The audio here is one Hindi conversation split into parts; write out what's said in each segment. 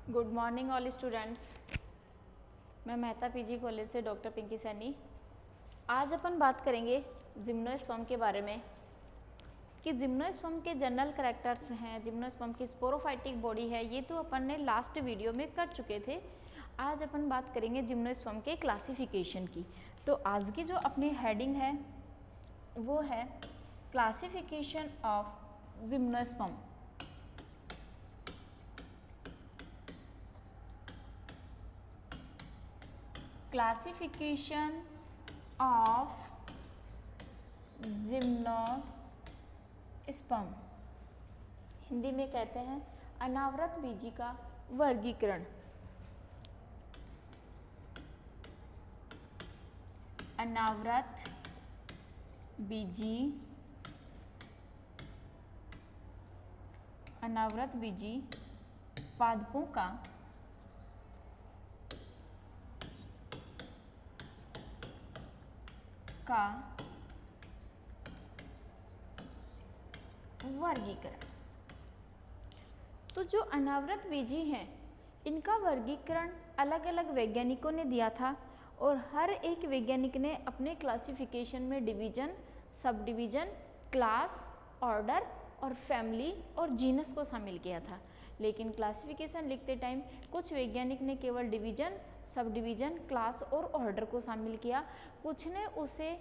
Good morning all students. मैं मेहता पीजी कॉलेज से डॉक्टर पिंकी सैनी। आज अपन बात करेंगे जिम्नोस्पर्म के बारे में कि जिम्नोस्पर्म के जनरल कैरेक्टर्स हैं, जिम्नोस्पर्म की स्पोरोफाइटिक बॉडी है, ये तो अपन ने लास्ट वीडियो में कर चुके थे। आज अपन बात करेंगे जिम्नोस्पर्म के क्लासिफिकेशन की। तो आज की जो अपनी हेडिंग है वो है classification of gymnosperm. Classification of gymnosperm, Hindi में कहते हैं अनावृत बीजी का वर्गीकरण। अनावृत बीजी पादपों का वर्गीकरण। तो जो अनावृत बीजी हैं इनका वर्गीकरण अलग अलग वैज्ञानिकों ने दिया था और हर एक वैज्ञानिक ने अपने क्लासिफिकेशन में division, sub division, class, order और फैमिली और जीनस को शामिल किया था। लेकिन क्लासिफिकेशन लिखते टाइम कुछ वैज्ञानिक ने केवल डिवीजन, सब डिवीजन, क्लास और ऑर्डर को शामिल किया, कुछ ने उसे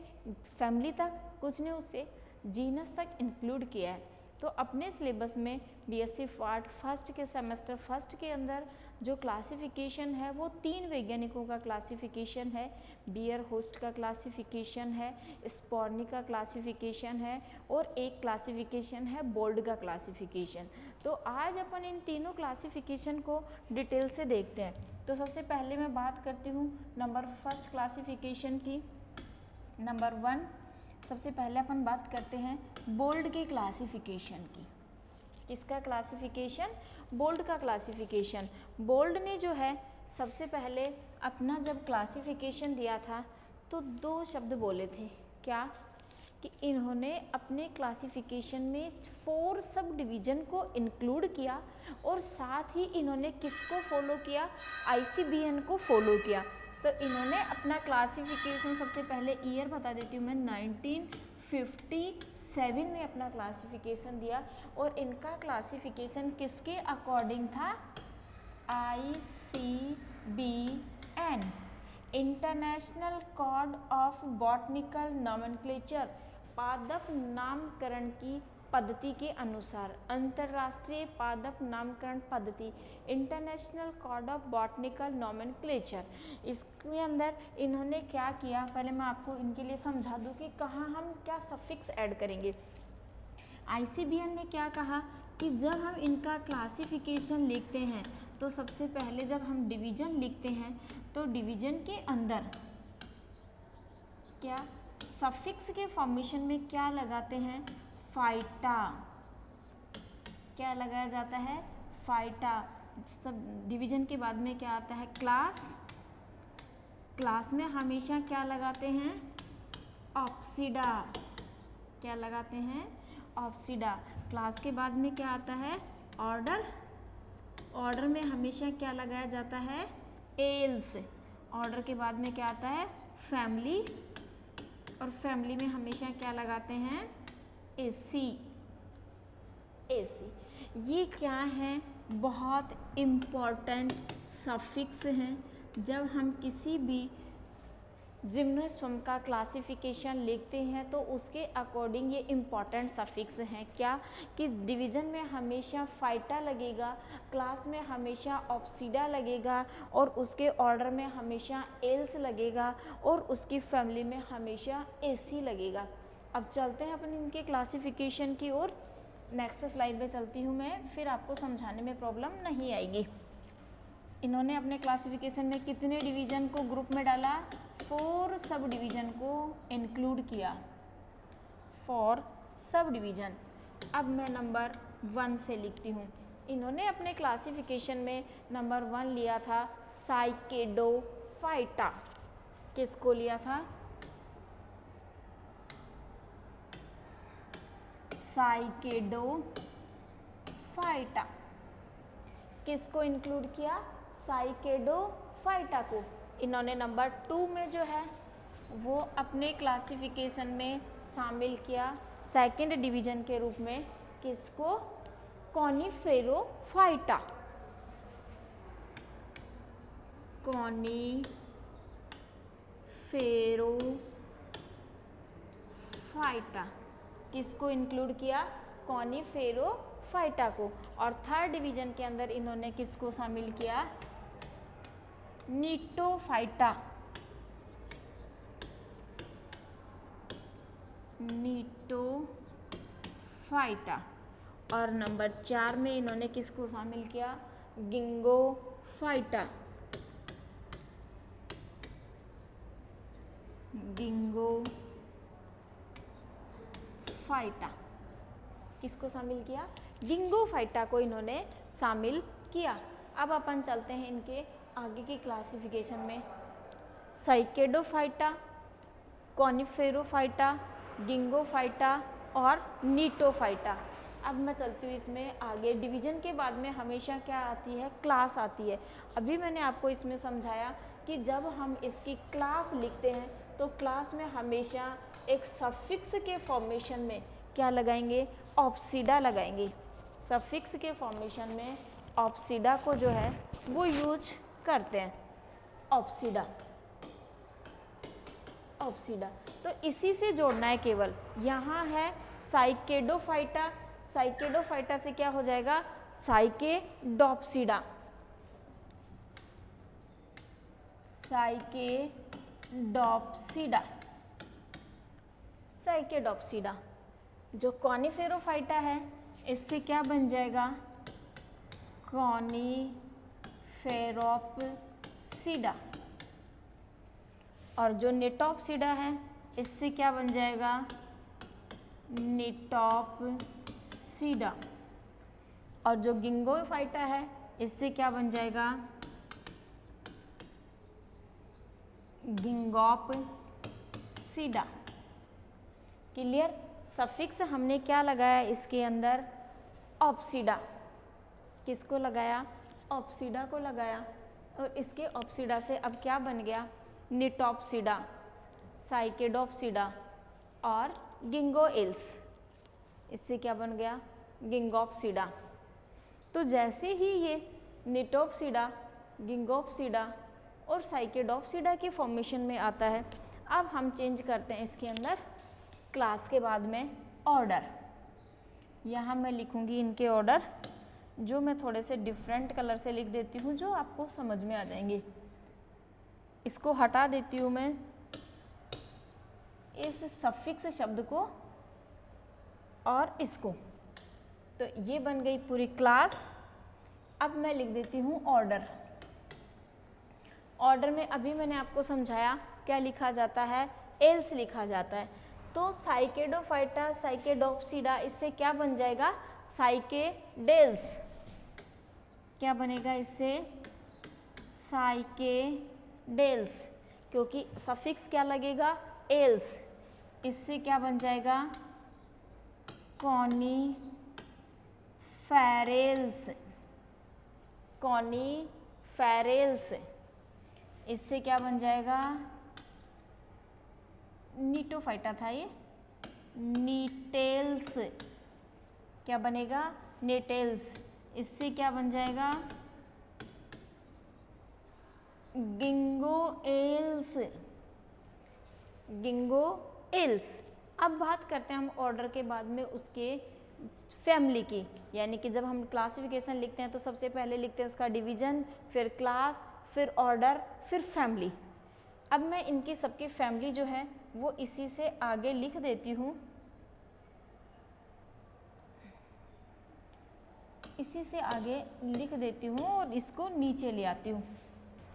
फैमिली तक, कुछ ने उसे जीनस तक इंक्लूड किया है। तो अपने सिलेबस में बीएससी पार्ट फर्स्ट के सेमेस्टर फर्स्ट के अंदर जो क्लासिफिकेशन है वो 3 वैज्ञानिकों का क्लासिफिकेशन है। बियर होस्ट का क्लासिफिकेशन है, स्पॉर्नी का क्लासिफिकेशन है और एक क्लासिफिकेशन है बोल्ड का क्लासिफिकेशन। तो आज अपन इन तीनों क्लासिफिकेशन को डिटेल से देखते हैं। तो सबसे पहले मैं बात करती हूँ नंबर फर्स्ट क्लासिफिकेशन की। नंबर 1 सबसे पहले अपन बात करते हैं बोल्ड के क्लासिफिकेशन की। किसका क्लासिफिकेशन? बोल्ड का क्लासिफिकेशन। बोल्ड ने जो है सबसे पहले अपना जब क्लासिफिकेशन दिया था तो 2 शब्द बोले थे। क्या? कि इन्होंने अपने क्लासिफिकेशन में 4 सब डिवीज़न को इंक्लूड किया और साथ ही इन्होंने किसको फॉलो किया? ICBN को फॉलो किया। तो इन्होंने अपना क्लासिफिकेशन, सबसे पहले ईयर बता देती हूँ मैं, 1957 में अपना क्लासिफिकेशन दिया और इनका क्लासिफिकेशन किसके अकॉर्डिंग था? ICBN, international code of botanical nomenclature, पादप नामकरण की पद्धति के अनुसार, अंतर्राष्ट्रीय पादप नामकरण पद्धति, international code of botanical nomenclature. इसके अंदर इन्होंने क्या किया, पहले मैं आपको इनके लिए समझा दूं कि कहाँ हम क्या सफिक्स ऐड करेंगे। ICBN ने क्या कहा कि जब हम इनका क्लासिफिकेशन लिखते हैं तो सबसे पहले जब हम डिवीजन लिखते हैं तो डिवीजन के अंदर क्या सफिक्स के फॉर्मेशन में क्या लगाते हैं? फाइटा। क्या लगाया जाता है? फाइटा। सब डिवीजन के बाद में क्या आता है? क्लास। क्लास में हमेशा क्या लगाते हैं? ऑप्सिडा। क्या लगाते हैं? ऑप्सिडा। क्लास के बाद में क्या आता है? ऑर्डर। ऑर्डर में हमेशा क्या लगाया जाता है? एल्स। ऑर्डर के बाद में क्या आता है? फैमिली। और फैमिली में हमेशा क्या लगाते हैं? एसी। ये क्या है? बहुत इम्पॉर्टेंट सफिक्स हैं। जब हम किसी भी जिम्नोस्पर्म का क्लासिफिकेशन लिखते हैं तो उसके अकॉर्डिंग ये इम्पॉर्टेंट सफिक्स हैं। क्या? कि डिवीज़न में हमेशा फाइटा लगेगा, क्लास में हमेशा ऑप्सिडा लगेगा और उसके ऑर्डर में हमेशा एल्स लगेगा और उसकी फैमिली में हमेशा एसी लगेगा। अब चलते हैं अपन इनके क्लासिफिकेशन की ओर। नेक्स्ट स्लाइड पे चलती हूँ मैं, फिर आपको समझाने में प्रॉब्लम नहीं आएगी। इन्होंने अपने क्लासिफिकेशन में कितने डिवीज़न को ग्रुप में डाला? 4 सब डिवीज़न को इंक्लूड किया। 4 सब डिवीज़न। अब मैं नंबर 1 से लिखती हूँ। इन्होंने अपने क्लासिफिकेशन में नंबर 1 लिया था साइकेडोफाइटा। किसको लिया था? साइकेडोफाइटा। किसको इंक्लूड किया? साइकेडोफाइटा को। इन्होंने नंबर 2 में जो है वो अपने क्लासिफिकेशन में शामिल किया सेकंड डिवीजन के रूप में किसको? कॉनिफेरोफाइटा। कॉनिफेरोफाइटा किसको इंक्लूड किया? कॉनिफेरोफाइटा को। और थर्ड डिवीजन के अंदर इन्होंने किसको शामिल किया? नीटोफाइटा। नीटोफाइटा। और नंबर 4 में इन्होंने किसको शामिल किया? गिंगोफाइटा। गिंगोफाइटा किसको शामिल किया? गिंगोफाइटा को इन्होंने शामिल किया। अब अपन चलते हैं इनके आगे की क्लासिफिकेशन में। साइकेडोफाइटा, कॉनिफेरोफाइटा, गिंगोफाइटा और नीटोफाइटा। अब मैं चलती हूँ इसमें आगे। डिवीजन के बाद में हमेशा क्या आती है? क्लास आती है। अभी मैंने आपको इसमें समझाया कि जब हम इसकी क्लास लिखते हैं तो क्लास में हमेशा एक सफिक्स के फॉर्मेशन में क्या लगाएंगे? ऑप्सिडा लगाएंगे। सफिक्स के फॉर्मेशन में ऑप्सिडा को जो है वो यूज करते हैं। ऑप्सिडा, ऑप्सिडा तो इसी से जोड़ना है केवल। यहाँ है साइकेडोफाइटा, साइकेडोफाइटा से क्या हो जाएगा? साइकेडोप्सिडा। साइकेडोप्सिडा, साइकेडोप्सिडा। जो कॉनिफेरोफाइटा है इससे क्या बन जाएगा? कॉनिफेरोप्सिडा। और जो निटोप्सिडा है इससे क्या बन जाएगा? निटोप्सिडा। और जो गिंगोफाइटा है इससे क्या बन जाएगा? गिंगोप्सिडा। क्लियर? सफिक्स हमने क्या लगाया इसके अंदर? ऑप्सिडा। किसको लगाया? ऑप्सिडा को लगाया। और इसके ऑप्सिडा से अब क्या बन गया? निटोप्सिडा, साइकेडोप्सिडा और गिंगोएल्स। इससे क्या बन गया? गिंगोप्सिडा। तो जैसे ही ये निटोप्सिडा, गिंगोप्सिडा और साइकेडोप्सिडा के फॉर्मेशन में आता है, अब हम चेंज करते हैं इसके अंदर क्लास के बाद में ऑर्डर। यहाँ मैं लिखूँगी इनके ऑर्डर, जो मैं थोड़े से डिफरेंट कलर से लिख देती हूँ जो आपको समझ में आ जाएंगे। इसको हटा देती हूँ मैं, इस सफिक्स शब्द को और इसको। तो ये बन गई पूरी क्लास। अब मैं लिख देती हूँ ऑर्डर। ऑर्डर में अभी मैंने आपको समझाया क्या लिखा जाता है? एल्स लिखा जाता है। तो साइकेडोफाइटा, साइकेडोप्सिडा, इससे क्या बन जाएगा? साइकेडेल्स। क्या बनेगा इससे? साइकेडेल्स, क्योंकि सफिक्स क्या लगेगा? एल्स। इससे क्या बन जाएगा? कॉनिफेरेल्स। कॉनिफेरेल्स। इससे क्या बन जाएगा? नीटोफाइटा था ये, नीटेल्स। क्या बनेगा? नेटेल्स। इससे क्या बन जाएगा? गिंगोएल्स। गिंगोएल्स। अब बात करते हैं हम ऑर्डर के बाद में उसके फैमिली की, यानी कि जब हम क्लासिफिकेशन लिखते हैं तो सबसे पहले लिखते हैं उसका डिवीजन, फिर क्लास, फिर ऑर्डर, फिर फैमिली। अब मैं इनकी सबकी फैमिली जो है वो इसी से आगे लिख देती हूँ। इसी से आगे लिख देती हूँ और इसको नीचे ले आती हूँ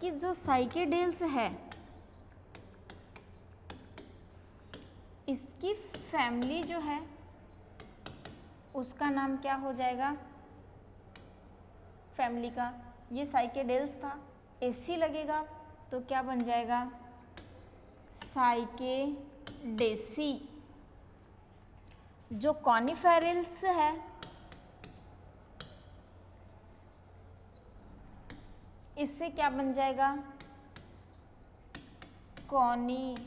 कि जो साइकेडेल्स है इसकी फैमिली जो है उसका नाम क्या हो जाएगा? फैमिली का, ये साइकेडेल्स था, एसी लगेगा तो क्या बन जाएगा? साइकेडेसी। जो कॉनिफेरेल्स है इससे क्या बन जाएगा, कॉनीफेरेसी।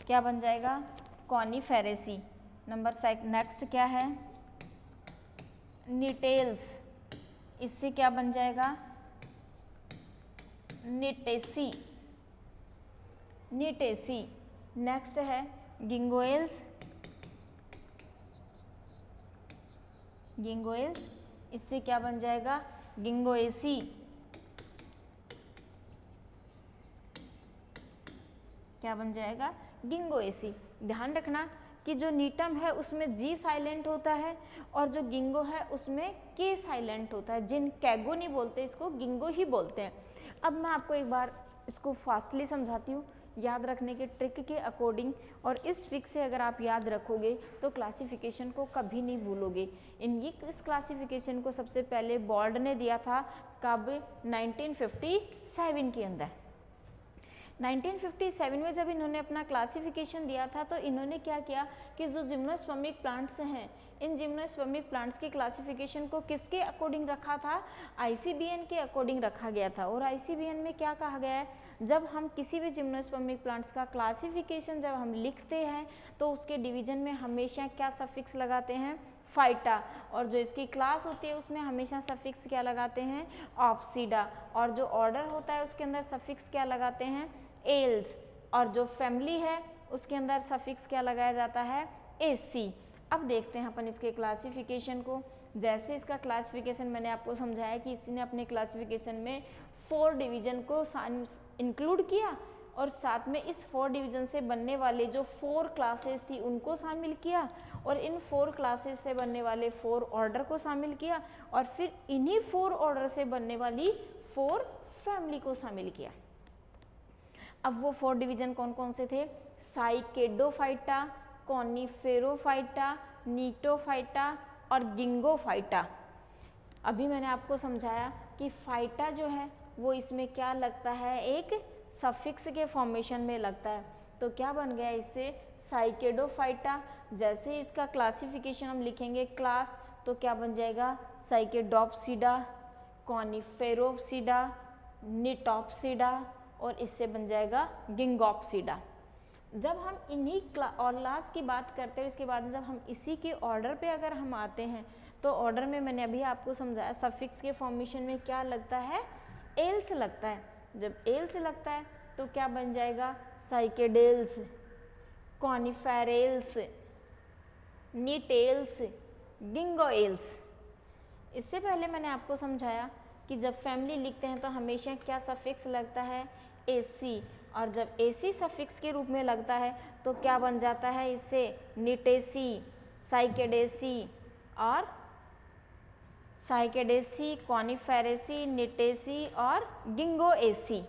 क्या बन जाएगा, कॉनीफेरेसी। नेक्स्ट क्या है, निटेल्स। इससे क्या बन जाएगा, निटेसी, निटेसी। नेक्स्ट है गिंगोएल्स, गिंगोएल्स। इससे क्या बन जाएगा, गिंगोएसी। क्या बन जाएगा, गिंगोएसी। ध्यान रखना कि जो नीटम है उसमें जी साइलेंट होता है और जो गिंगो है उसमें के साइलेंट होता है। जिन कैगो नहीं बोलते, इसको गिंगो ही बोलते हैं। अब मैं आपको एक बार इसको फास्टली समझाती हूँ याद रखने के ट्रिक के अकॉर्डिंग, और इस ट्रिक से अगर आप याद रखोगे तो क्लासिफिकेशन को कभी नहीं भूलोगे। इस क्लासिफिकेशन को सबसे पहले बोल्ड ने दिया था, कब, 1957 के अंदर। 1957 में जब इन्होंने अपना क्लासिफिकेशन दिया था तो इन्होंने क्या किया कि जो जिम्नोस्पर्मिक प्लांट्स हैं, इन जिम्नोस्पर्मिक प्लांट्स की क्लासिफिकेशन को किसके अकॉर्डिंग रखा था, आईसीबीएन के अकॉर्डिंग रखा गया था। और आईसीबीएन में क्या कहा गया है, जब हम किसी भी जिम्नोस्पर्मिक प्लांट्स का क्लासिफिकेशन जब हम लिखते हैं तो उसके डिवीजन में हमेशा क्या सफिक्स लगाते हैं, फाइटा। और जो इसकी क्लास होती है उसमें हमेशा सफिक्स क्या लगाते हैं, ऑप्सीडा। और जो ऑर्डर होता है उसके अंदर सफिक्स क्या लगाते हैं, एल्स। और जो फैमिली है उसके अंदर सफिक्स क्या लगाया जाता है, एसी। अब देखते हैं अपन इसके क्लासिफिकेशन को। जैसे इसका क्लासिफिकेशन मैंने आपको समझाया कि इसने अपने क्लासिफिकेशन में 4 डिवीजन को इंक्लूड किया और साथ में इस 4 डिवीजन से बनने वाले जो 4 क्लासेस थी उनको शामिल किया, और इन 4 क्लासेस से बनने वाले 4 ऑर्डर को शामिल किया, और फिर इन्हीं 4 ऑर्डर से बनने वाली 4 फैमिली को शामिल किया। अब वो 4 डिवीजन कौन कौन से थे, साइकेडोफाइटा, कॉनिफेरोफाइटा, नीटोफाइटा और गिंगोफाइटा। अभी मैंने आपको समझाया कि फाइटा जो है वो इसमें क्या लगता है, एक सफिक्स के फॉर्मेशन में लगता है। तो क्या बन गया इससे, साइकेडोफाइटा। जैसे इसका क्लासिफिकेशन हम लिखेंगे क्लास, तो क्या बन जाएगा, साइकेडोप्सिडा, कॉनिफेरोप्सिडा, निटोप्सिडा, और इससे बन जाएगा गिंगोप्सिडा। जब हम इन्हीं क्लास की बात करते हैं, इसके बाद जब हम इसी के ऑर्डर पे अगर हम आते हैं तो ऑर्डर में मैंने अभी आपको समझाया सफिक्स के फॉर्मेशन में क्या लगता है, एल्स लगता है। जब एल्स लगता है तो क्या बन जाएगा, साइकेडेल्स, कॉनिफेरेल्स, नीटेल्स, गिंगोएल्स। इससे पहले मैंने आपको समझाया कि जब फैमिली लिखते हैं तो हमेशा क्या सफिक्स लगता है, एसी। और जब एसी सफिक्स के रूप में लगता है तो क्या बन जाता है इससे, निटेसी, साइकेडेसी और साइकेडेसी, कॉनिफेरेसी, निटेसी और गिंगोएसी।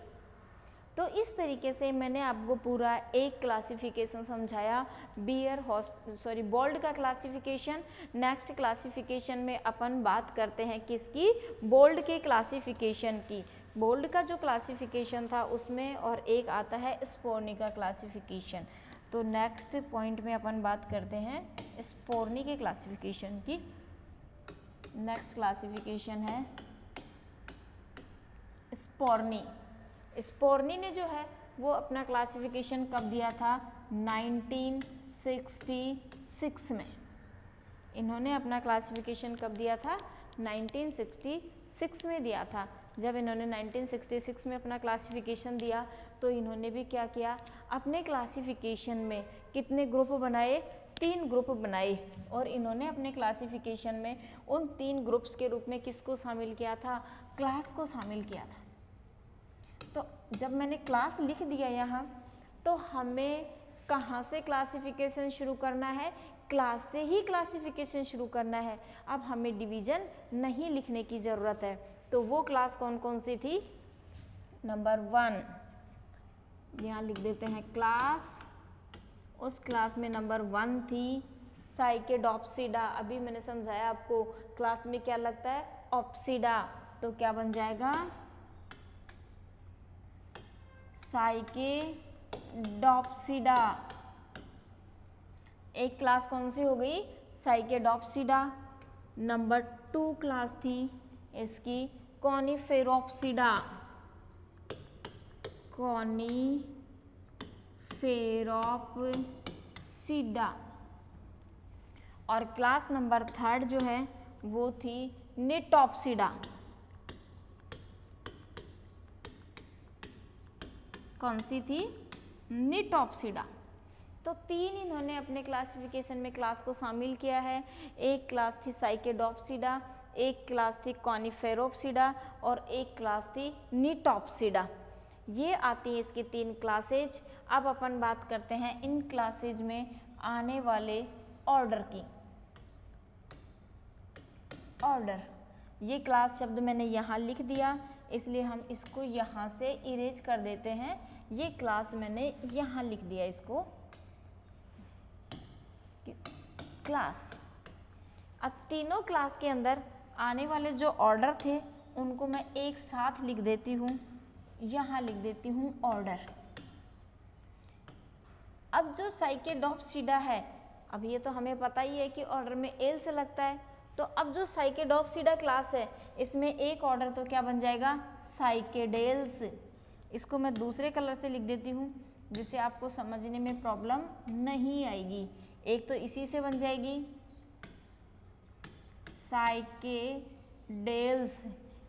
तो इस तरीके से मैंने आपको पूरा एक क्लासिफिकेशन समझाया, बोल्ड का क्लासिफिकेशन। नेक्स्ट क्लासिफिकेशन में अपन बात करते हैं किसकी, बोल्ड के क्लासिफिकेशन की। बोल्ड का जो क्लासिफिकेशन था उसमें और एक आता है स्पोर्नी का क्लासिफिकेशन। तो नेक्स्ट पॉइंट में अपन बात करते हैं स्पोर्नी के क्लासिफिकेशन की। नेक्स्ट क्लासिफिकेशन है स्पोर्नी। स्पोर्नी ने जो है वो अपना क्लासिफिकेशन कब दिया था, 1966 में। इन्होंने अपना क्लासिफिकेशन कब दिया था, 1966 में दिया था। जब इन्होंने 1966 में अपना क्लासिफिकेशन दिया तो इन्होंने भी क्या किया, अपने क्लासिफिकेशन में कितने ग्रुप बनाए, 3 ग्रुप बनाए। और इन्होंने अपने क्लासिफिकेशन में उन 3 ग्रुप्स के रूप में किसको शामिल किया था, क्लास को शामिल किया था। तो जब मैंने क्लास लिख दिया यहाँ, तो हमें कहाँ से क्लासिफिकेशन शुरू करना है, क्लास से ही क्लासिफिकेशन शुरू करना है। अब हमें डिवीज़न नहीं लिखने की ज़रूरत है। तो वो क्लास कौन कौन सी थी, नंबर 1 यहाँ लिख देते हैं क्लास। उस क्लास में नंबर 1 थी साइकेडोप्सिडा। अभी मैंने समझाया आपको क्लास में क्या लगता है, ऑप्सिडा। तो क्या बन जाएगा, साइकेडोप्सिडा। एक क्लास कौन सी हो गई, साइकेडोप्सिडा। नंबर 2 क्लास थी इसकी कॉनिफेरोप्सिडा, कॉनिफेरोप्सिडा। और क्लास नंबर 3 जो है वो थी निटॉप्सिडा। कौन सी थी? निटॉप्सिडा। तो 3 इन्होंने अपने क्लासिफिकेशन में क्लास को शामिल किया है। एक क्लास थी साइकेडोप्सिडा, एक क्लास थी कॉनिफेरोप्सिडा और एक क्लास थी निटॉप्सिडा। ये आती है इसकी 3 क्लासेज। अब अपन बात करते हैं इन क्लासेज में आने वाले ऑर्डर की। ऑर्डर, ये क्लास शब्द मैंने यहाँ लिख दिया, इसलिए हम इसको यहाँ से इरेज कर देते हैं। ये क्लास मैंने यहाँ लिख दिया इसको क्लास। अब तीनों क्लास के अंदर आने वाले जो ऑर्डर थे उनको मैं एक साथ लिख देती हूँ, यहाँ लिख देती हूँ ऑर्डर। अब जो साइकेडोप्सिडा है, अब ये तो हमें पता ही है कि ऑर्डर में एल से लगता है, तो अब जो साइकेडोप्सिडा क्लास है इसमें एक ऑर्डर तो क्या बन जाएगा? साइकेडेल्स। इसको मैं दूसरे कलर से लिख देती हूँ जिससे आपको समझने में प्रॉब्लम नहीं आएगी। एक तो इसी से बन जाएगी साइकेडेल्स,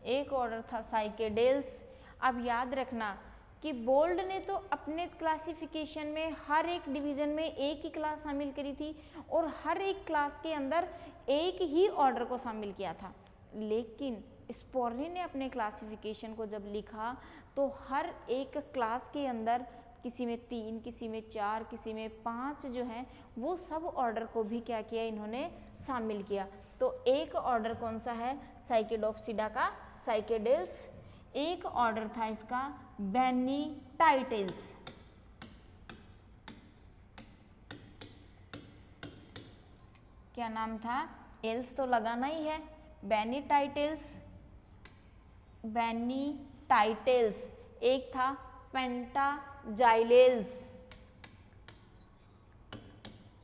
एक ऑर्डर था साइकेडेल्स। अब याद रखना कि बोल्ड ने तो अपने क्लासिफिकेशन में हर एक डिवीजन में एक ही क्लास शामिल करी थी और हर एक क्लास के अंदर एक ही ऑर्डर को शामिल किया था, लेकिन स्पोर्ली ने अपने क्लासिफिकेशन को जब लिखा तो हर एक क्लास के अंदर किसी में 3, किसी में 4, किसी में 5 जो हैं वो सब ऑर्डर को भी क्या किया इन्होंने? शामिल किया। तो एक ऑर्डर कौन सा है साइकेडोप्सिडा का? साइकेडेल्स। एक ऑर्डर था इसका बेनिटाइटेल्स। क्या नाम था? एल्स तो लगाना ही है। बेनिटाइटेल्स, बेनिटाइटेल्स। एक था पेंटाजाइलेल्स,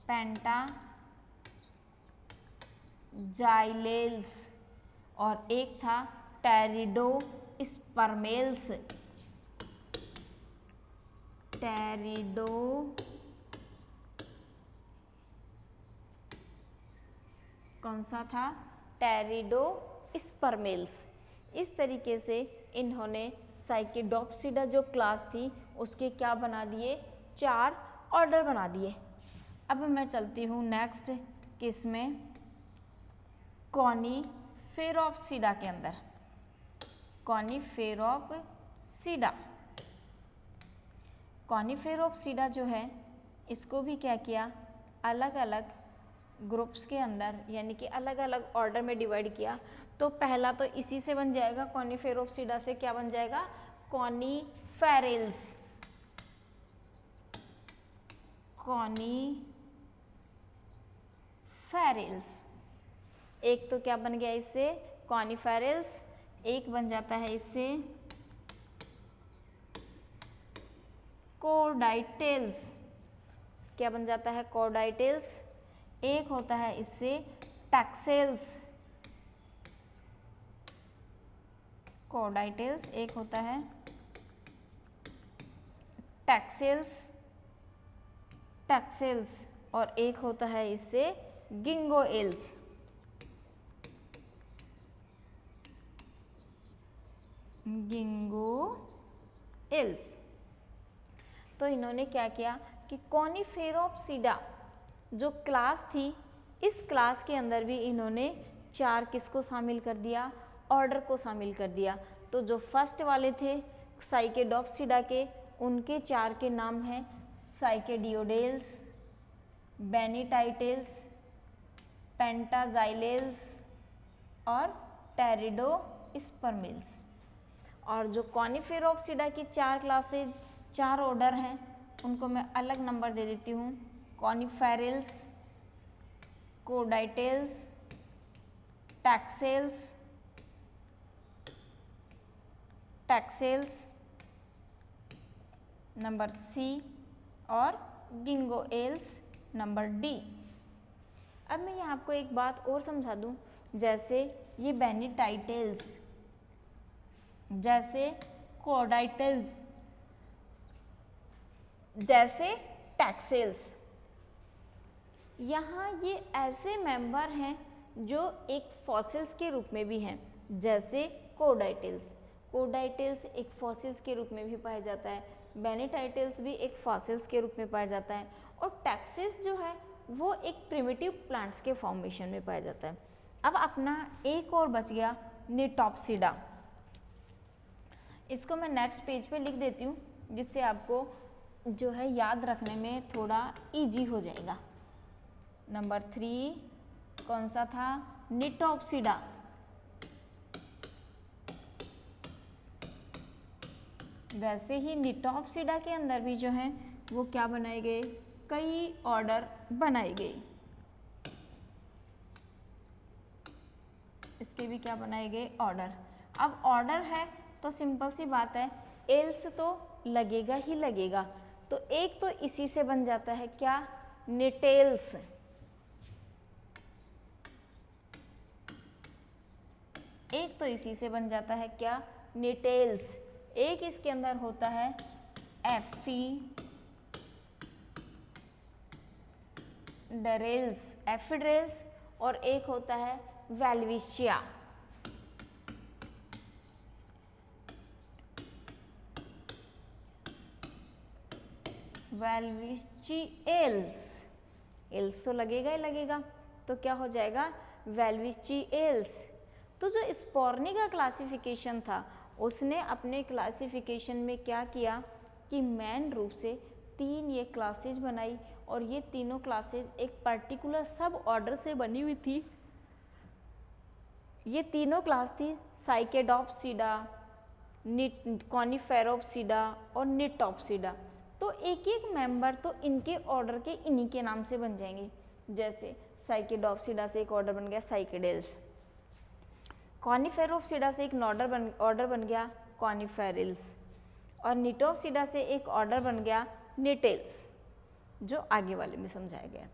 पेंटाजाइलेल्स। और एक था टेरिडोस्पर्मेल्स, कौन सा था? टेरिडोस्पर्मेल्स। इस तरीके से इन्होंने साइकेडोप्सिडा जो क्लास थी उसके क्या बना दिए? 4 ऑर्डर बना दिए। अब मैं चलती हूँ नेक्स्ट किस में? कॉनिफेरोप्सिडा के अंदर। कॉनिफेरोप्सिडा, कॉनिफेरोप्सिडा जो है इसको भी क्या किया? अलग अलग ग्रुप्स के अंदर यानी कि अलग अलग ऑर्डर में डिवाइड किया। तो पहला तो इसी से बन जाएगा, कॉनिफेरोप्सिडा से क्या बन जाएगा? कॉनिफेरेल्स, कॉनिफेरेल्स। एक तो क्या बन गया इससे? कॉनिफेरेल्स। एक बन जाता है इससे कोडाइटेल्स। क्या बन जाता है? कोडाइटेल्स। एक होता है इससे टैक्सेल्स, कोडाइटेल्स। एक होता है टैक्सेल्स, टैक्सेल्स। और एक होता है इससे गिंगोएल्स, गिंगोएल्स। तो इन्होंने क्या किया कि कॉनिफेरोप्सिडा जो क्लास थी इस क्लास के अंदर भी इन्होंने 4 किसको शामिल कर दिया? ऑर्डर को शामिल कर दिया। तो जो फर्स्ट वाले थे साइकेडोप्सिडा के, उनके 4 के नाम हैं साइकेडियोडेल्स, बेनिटाइटेल्स, पेंटाजाइलेल्स और टेरिडोस्पर्मेल्स। और जो कॉनिफेरोप्सिडा की 4 क्लासेज, 4 ऑर्डर हैं, उनको मैं अलग नंबर दे देती हूँ। कॉनिफेरेल्स, कोडाइटेल्स, टैक्सेल्स, नंबर C और गिंगोएल्स नंबर D। अब मैं यहाँ आपको एक बात और समझा दूँ, जैसे ये बेनिटाइटल्स, जैसे कोडाइटल्स, जैसे टैक्सेल्स। यहाँ ये ऐसे मेंबर हैं जो एक फॉसिल्स के रूप में भी हैं, जैसे कोडाइटल्स। कोडाइटल्स एक फॉसिल्स के रूप में भी पाया जाता है, बेनिटाइटल्स भी एक फॉसिल्स के रूप में पाया जाता है, और टैक्सेस जो है वो एक प्रिमिटिव प्लांट्स के फॉर्मेशन में पाया जाता है। अब अपना एक और बच गया निटॉप्सिडा। इसको मैं नेक्स्ट पेज पे लिख देती हूँ, जिससे आपको जो है याद रखने में थोड़ा इजी हो जाएगा। नंबर 3 कौन सा था? निटॉप्सिडा। वैसे ही निटॉप्सिडा के अंदर भी जो है वो क्या बनाए गए? कई ऑर्डर बनाए गए। इसके भी क्या बनाए गए? ऑर्डर। अब ऑर्डर है तो सिंपल सी बात है, एल्स तो लगेगा ही लगेगा, तो एक तो इसी से बन जाता है क्या? निटेल्स। एक तो इसी से बन जाता है क्या? निटेल्स। एक इसके अंदर होता है एफिड्रेल्स, और एक होता है वेल्विशिया। एल्स तो लगेगा ही लगेगा, तो क्या हो जाएगा? वेल्विशिएल्स। तो जो स्पोर्नी का क्लासिफिकेशन था, उसने अपने क्लासिफिकेशन में क्या किया कि मेन रूप से 3 ये क्लासेज बनाई, और ये तीनों क्लासेज एक पर्टिकुलर सब ऑर्डर से बनी हुई थी। ये तीनों क्लास थी साइकेडोप्सिडा, कॉनिफेरोप्सिडा और निटॉप्सिडा। तो एक एक मेंबर तो इनके ऑर्डर के इन्हीं के नाम से बन जाएंगे। जैसे साइकेडोप्सिडा से एक ऑर्डर बन गया साइकेडेल्स, कॉनिफेरोप्सिडा से एक ऑर्डर बन गया कॉनिफेरिल्स, और निटॉप्सिडा से एक ऑर्डर बन गया निटेल्स, जो आगे वाले में समझाया गया।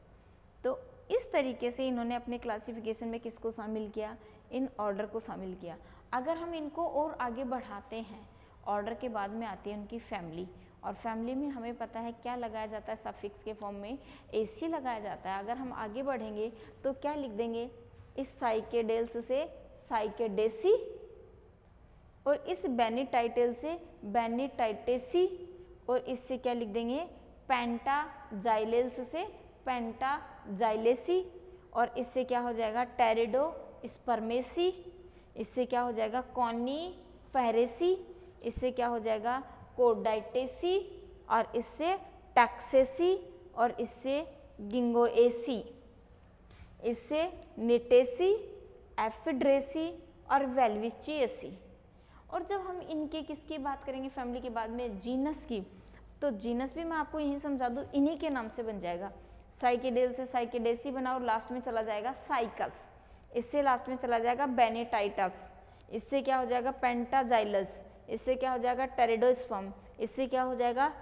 तो इस तरीके से इन्होंने अपने क्लासिफिकेशन में किसको शामिल किया? इन ऑर्डर को शामिल किया। अगर हम इनको और आगे बढ़ाते हैं, ऑर्डर के बाद में आती है उनकी फैमिली, और फैमिली में हमें पता है क्या लगाया जाता है? सफिक्स के फॉर्म में एसी लगाया जाता है। अगर हम आगे बढ़ेंगे तो क्या लिख देंगे? इस साइकेडेल्स से साइकेडेसी, और इस बेनिटाइटल से बेनिटाइटेसी, और इससे क्या लिख देंगे? पेंटाजाइलेल्स से पेंटाजाइलेसी, और इससे क्या हो जाएगा? टेरिडो स्पर्मेसी, इससे क्या हो जाएगा? कॉनीफेरेसी, इससे क्या हो जाएगा? कोडाइटेसी, और इससे टैक्सेसी, और इससे गिंगोएसी, इससे निटेसी, एफिड्रेसी और वेल्विचिएसी। और जब हम इनके किसकी बात करेंगे फैमिली के बाद में? जीनस की, तो जीनस भी मैं आपको यही समझा दूँ, इन्हीं के नाम से बन जाएगा। साइकेडेल से साइकेडेसी बना, और लास्ट में चला जाएगा साइकस, इससे लास्ट में चला जाएगा बेनेटाइटस, इससे क्या हो जाएगा? पेंटाजाइलस, इससे क्या हो जाएगा? टेरिडोस्पर्म, इससे क्या हो जाएगा?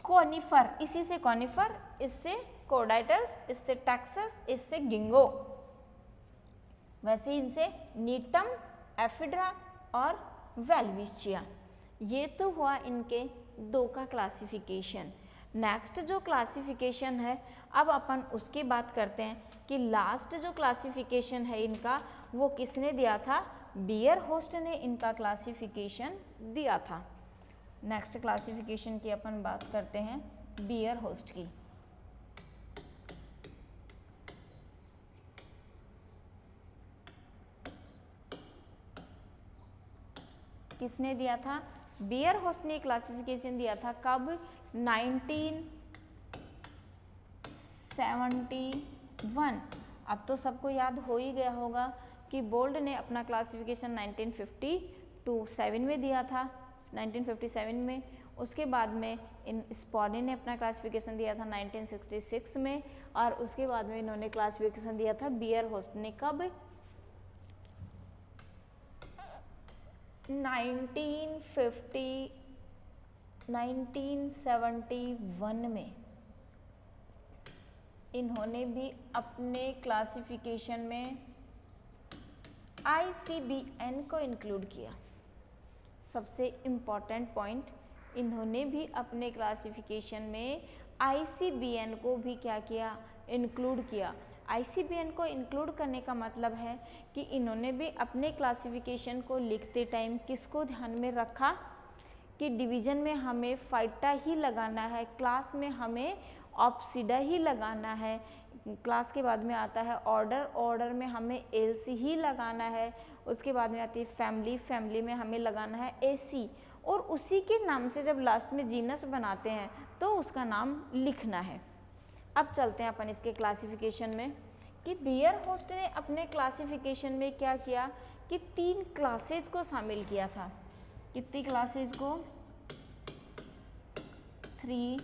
कॉनिफर, इसी से कॉनिफर, इससे कोडाइटल्स, इससे टैक्सस, इससे गिंगो। वैसे इनसे नीटम, एफिड्रा और वेल्विशिया। ये तो हुआ इनके 2 का क्लासिफिकेशन। नेक्स्ट जो क्लासिफिकेशन है, अब अपन उसकी बात करते हैं कि लास्ट जो क्लासिफिकेशन है इनका, वो किसने दिया था? बियरहोस्ट ने इनका क्लासिफिकेशन दिया था। नेक्स्ट क्लासिफिकेशन की अपन बात करते हैं बियरहोस्ट की। किसने दिया था? बियरहोस्ट ने क्लासिफिकेशन दिया था। कब? 1971। अब तो सबको याद हो ही गया होगा कि बोल्ड ने अपना क्लासिफिकेशन 1957 में दिया था, 1957 में। उसके बाद में इन स्पॉडी ने अपना क्लासिफिकेशन दिया था 1966 में, और उसके बाद में इन्होंने क्लासिफिकेशन दिया था बियरहोस्ट ने। कब? 1971 में। इन्होंने भी अपने क्लासिफिकेशन में ICBN को इंक्लूड किया। सबसे इम्पॉर्टेंट पॉइंट, इन्होंने भी अपने क्लासिफिकेशन में ICBN को भी क्या किया, इंक्लूड किया। ICBN को इंक्लूड करने का मतलब है कि इन्होंने भी अपने क्लासिफिकेशन को लिखते टाइम किसको ध्यान में रखा कि डिवीज़न में हमें फाइटा ही लगाना है, क्लास में हमें ऑप्सिडा ही लगाना है, क्लास के बाद में आता है ऑर्डर, ऑर्डर में हमें एलसी ही लगाना है, उसके बाद में आती है फैमिली, फैमिली में हमें लगाना है एसी, और उसी के नाम से जब लास्ट में जीनस बनाते हैं तो उसका नाम लिखना है। अब चलते हैं अपन इसके क्लासिफिकेशन में कि बियरहोस्ट ने अपने क्लासिफिकेशन में क्या किया कि 3 क्लासेज को शामिल किया था। कितनी क्लासेज को? 3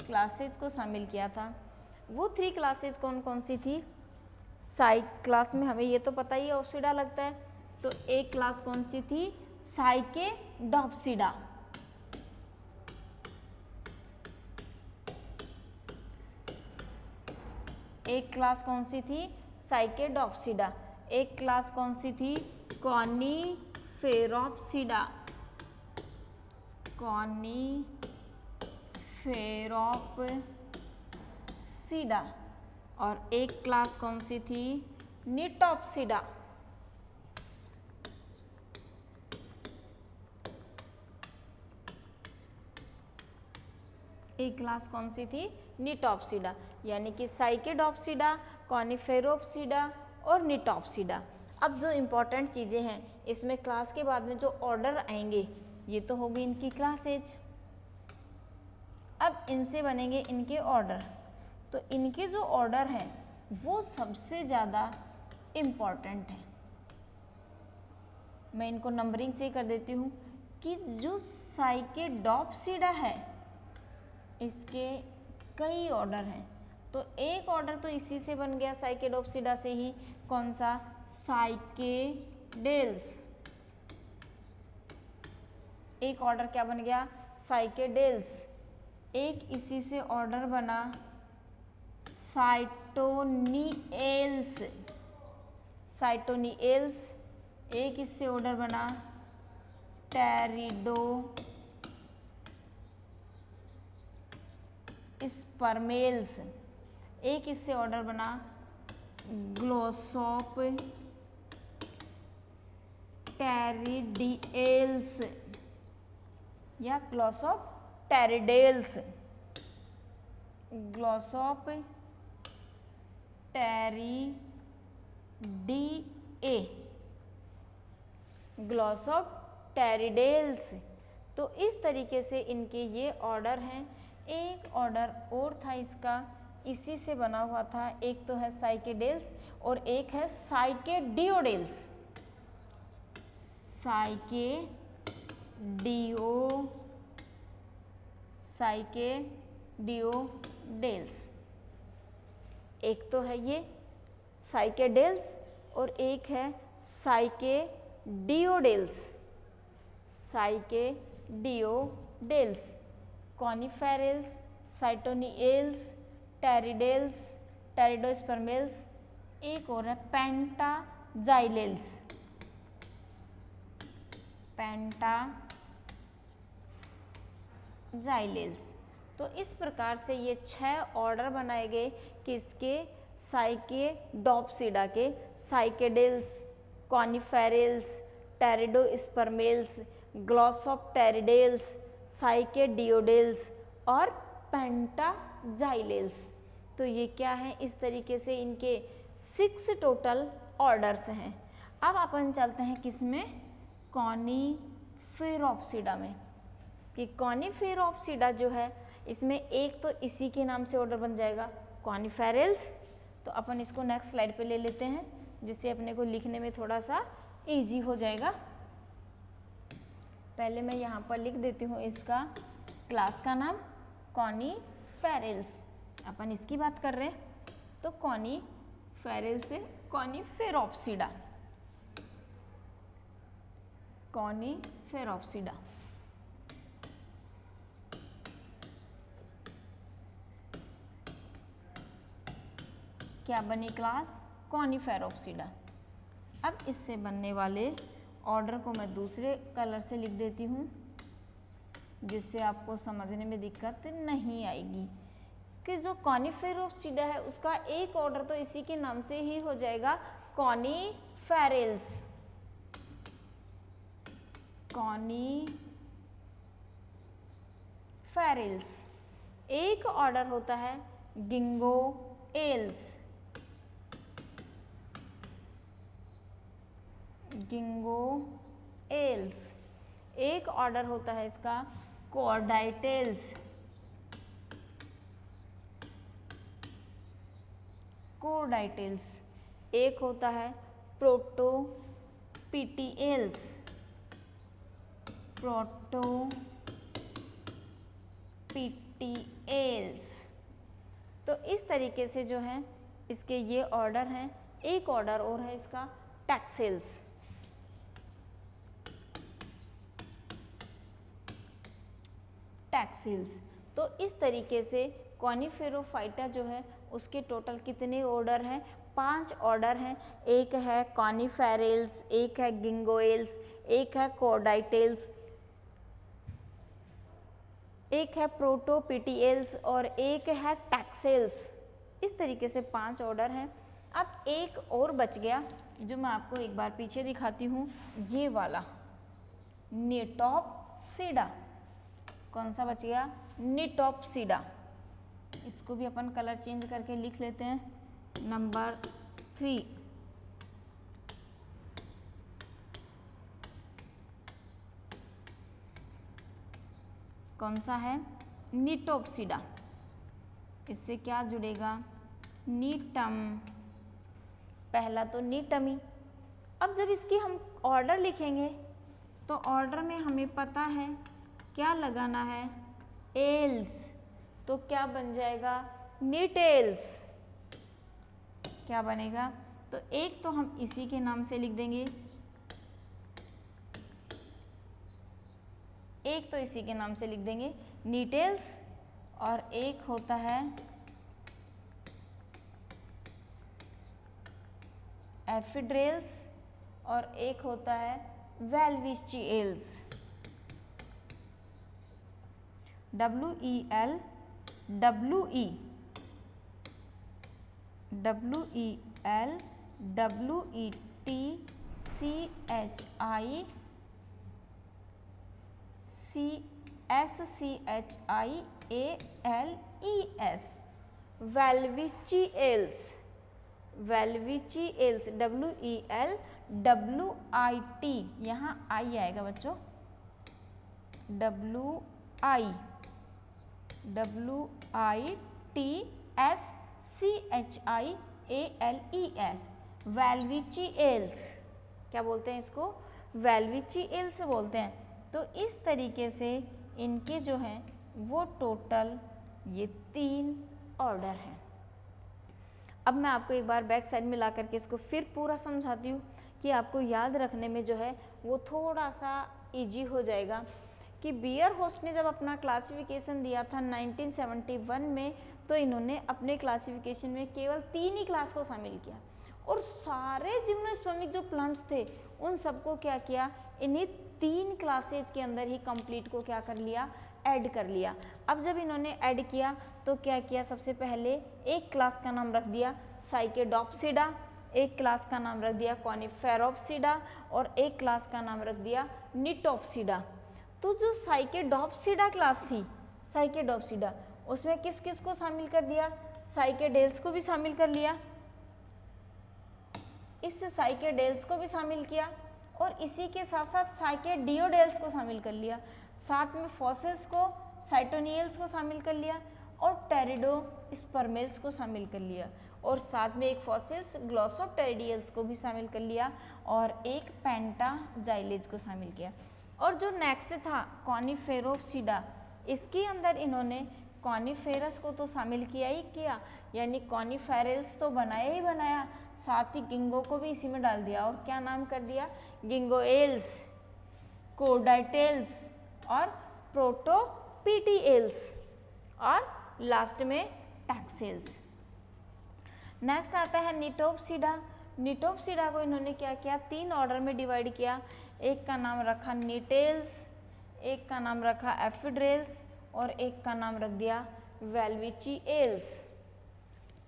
क्लासेज को शामिल किया था। वो 3 क्लासेज कौन कौन सी थी? क्लास में हमें ये तो पता ही है ऑप्सिडा लगता है, तो एक क्लास कौन सी थी? साइकेडॉप्सिडा। एक क्लास कौन सी थी? साइकेडॉप्सिडा। एक क्लास कौन सी थी? कॉनिफेरॉप्सिडा। कॉनिफेरॉप्सिडा। और एक क्लास कौन सी थी? निटॉप्सिडा। एक क्लास कौन सी थी? निटॉप्सिडा। यानी कि साइकेडॉप्सिडा, कॉनिफेरॉप्सिडा और निटॉप्सिडा। अब जो इम्पोर्टेंट चीज़ें हैं इसमें क्लास के बाद में जो ऑर्डर आएंगे ये तो होगी इनकी क्लासेज। अब इनसे बनेंगे इनके ऑर्डर। तो इनके जो ऑर्डर हैं वो सबसे ज़्यादा इम्पॉर्टेंट है। मैं इनको नंबरिंग से कर देती हूँ कि जो साइकेडॉप्सिडा है इसके कई ऑर्डर हैं। तो एक ऑर्डर तो इसी से बन गया साइकेडॉप्सिडा से ही, कौन सा? साइकेडेल्स। एक ऑर्डर क्या बन गया? साइकेडेल्स। एक इसी से ऑर्डर बना साइटोनिएल्स। साइटोनिएल्स। एक इससे ऑर्डर बना टेरिडोस्पर्मेल्स। एक इससे ऑर्डर बना ग्लोसोप्टेरिडिएल्स या ग्लोसोप्टेरिडेल्स। ग्लोसोप्टेरिडेल्स। तो इस तरीके से इनके ये ऑर्डर हैं। एक ऑर्डर और था इसका, इसी से बना हुआ था, एक तो है साइकेडेल्स और एक है साइकेडियोडेल्स। साइकेडियोडेल्स। एक तो है ये साइकेडेल्स और एक है साइकेडियोडेल्स। साइकेडियोडेल्स, कॉनिफेरल्स, साइटोनिएल्स, टेरिडेल्स, टेरिडोस्पर्मेल्स। एक और है पेंटाजाइलेल्स। पेंटाजाइलेल्स। तो इस प्रकार से ये 6 ऑर्डर बनाए गए किसके? साइकेडॉप्सिडा के। साइकेडेल्स, कॉनिफेरल्स, टेरिडोस्पर्मेल्स, ग्लोसोप्टेरिडेल्स, साइकेडियोडेल्स और पेंटाजाइलेल्स। तो ये क्या है? इस तरीके से इनके 6 टोटल ऑर्डर्स हैं। अब अपन चलते हैं किसमें? कॉनिफेरॉप्सिडा में। कि कॉनिफेरॉप्सिडा जो है इसमें एक तो इसी के नाम से ऑर्डर बन जाएगा कॉनिफेरल्स। तो अपन इसको नेक्स्ट स्लाइड पे ले लेते हैं जिससे अपने को लिखने में थोड़ा सा इजी हो जाएगा। पहले मैं यहाँ पर लिख देती हूँ इसका क्लास का नाम कॉनिफेरल्स। अपन इसकी बात कर रहे हैं तो कॉनिफेरल्स से कॉनिफेरॉप्सिडा। कॉनिफेरॉप्सिडा। क्या बनी क्लास? कॉनिफेरोप्सिडा। अब इससे बनने वाले ऑर्डर को मैं दूसरे कलर से लिख देती हूँ जिससे आपको समझने में दिक्कत नहीं आएगी कि जो कॉनिफेरोप्सिडा है उसका एक ऑर्डर तो इसी के नाम से ही हो जाएगा, कॉनिफेरल्स। कॉनिफेरल्स। एक ऑर्डर होता है गिंगोएल्स। गिंगोएल्स। एक ऑर्डर होता है इसका कॉर्डाइटेल्स। कॉर्डाइटेल्स। एक होता है प्रोटोपिटिएल्स। प्रोटोपिटिएल्स। तो इस तरीके से जो है इसके ये ऑर्डर हैं। एक ऑर्डर और है इसका टैक्सेल्स। टैक्सिल्स। तो इस तरीके से कॉनिफेरोफाइटा जो है उसके टोटल कितने ऑर्डर हैं? 5 ऑर्डर हैं। एक है कॉनिफेरल्स, एक है गिंगोएल्स, एक है कॉर्डाइटेल्स, एक है प्रोटोपिटिएल्स और एक है टैक्सेल्स। इस तरीके से 5 ऑर्डर हैं। अब एक और बच गया जो मैं आपको एक बार पीछे दिखाती हूँ, ये वाला निटॉप्सिडा। कौन सा बच गया? निटॉप्सिडा। इसको भी अपन कलर चेंज करके लिख लेते हैं, नंबर 3। कौन सा है? निटॉप्सिडा। इससे क्या जुड़ेगा? नीटम। पहला तो नीटमी। अब जब इसकी हम ऑर्डर लिखेंगे तो ऑर्डर में हमें पता है क्या लगाना है? एल्स। तो क्या बन जाएगा? नीटेल्स। क्या बनेगा? तो एक तो हम इसी के नाम से लिख देंगे, एक तो इसी के नाम से लिख देंगे नीटेल्स, और एक होता है एफिड्रेल्स और एक होता है वेल्विचिएल्स। WEL WETCHIALES। वेल्विचिएल्स। वेल्विचिएल्स। WELWIT, यहाँ आई आएगा बच्चों, WITSCHIALES। वेल्विचिएल्स। क्या बोलते हैं इसको? वेल्विचिएल्स बोलते हैं। तो इस तरीके से इनके जो हैं वो टोटल ये 3 ऑर्डर हैं। अब मैं आपको एक बार बैक साइड में ला करके इसको फिर पूरा समझाती हूँ कि आपको याद रखने में जो है वो थोड़ा सा इजी हो जाएगा। कि बियरहोस्ट ने जब अपना क्लासिफिकेशन दिया था 1971 में, तो इन्होंने अपने क्लासिफिकेशन में केवल 3 ही क्लास को शामिल किया और सारे जिम्नोस्पर्मिक जो प्लांट्स थे उन सबको क्या किया? इन्हीं 3 क्लासेज के अंदर ही कंप्लीट को क्या कर लिया? ऐड कर लिया। अब जब इन्होंने ऐड किया तो क्या किया? सबसे पहले एक क्लास का नाम रख दिया साइकेडोप्सिडा, एक क्लास का नाम रख दिया कॉनिफेरोप्सिडा और एक क्लास का नाम रख दिया निटॉप्सिडा। तो जो साइकेडोप्सिडा क्लास थी, साइकेडोप्सिडा, उसमें किस किस को शामिल कर दिया? साइकेडेल्स को भी शामिल कर लिया, इस साइकेडेल्स को भी शामिल किया और इसी के साथ साथ साइकेडियोडेल्स को शामिल कर लिया, साथ में फॉसिल्स को, साइटोनियल्स को शामिल कर लिया और टेरिडोस्पर्मेल्स को शामिल कर लिया और साथ में एक फॉसिल्स ग्लोसोप्टेरिडियल्स को भी शामिल कर लिया और एक पेंटाजाइलेज को शामिल किया। और जो नेक्स्ट था कॉनिफेरोप्सिडा, इसके अंदर इन्होंने कॉनिफेरस को तो शामिल किया ही किया, यानी कॉनिफेरल्स तो बनाया ही बनाया, साथ ही गिंगो को भी इसी में डाल दिया और क्या नाम कर दिया? गिंगोएल्स, कॉर्डाइटेल्स और प्रोटोपिटिएल्स और लास्ट में टैक्सेल्स। नेक्स्ट आता है निटोप्सिडा। निटोप्सिडा को इन्होंने क्या किया, 3 ऑर्डर में डिवाइड किया। एक का नाम रखा नीटेल्स, एक का नाम रखा एफिड्रेल्स और एक का नाम रख दिया वेल्विचिएल्स।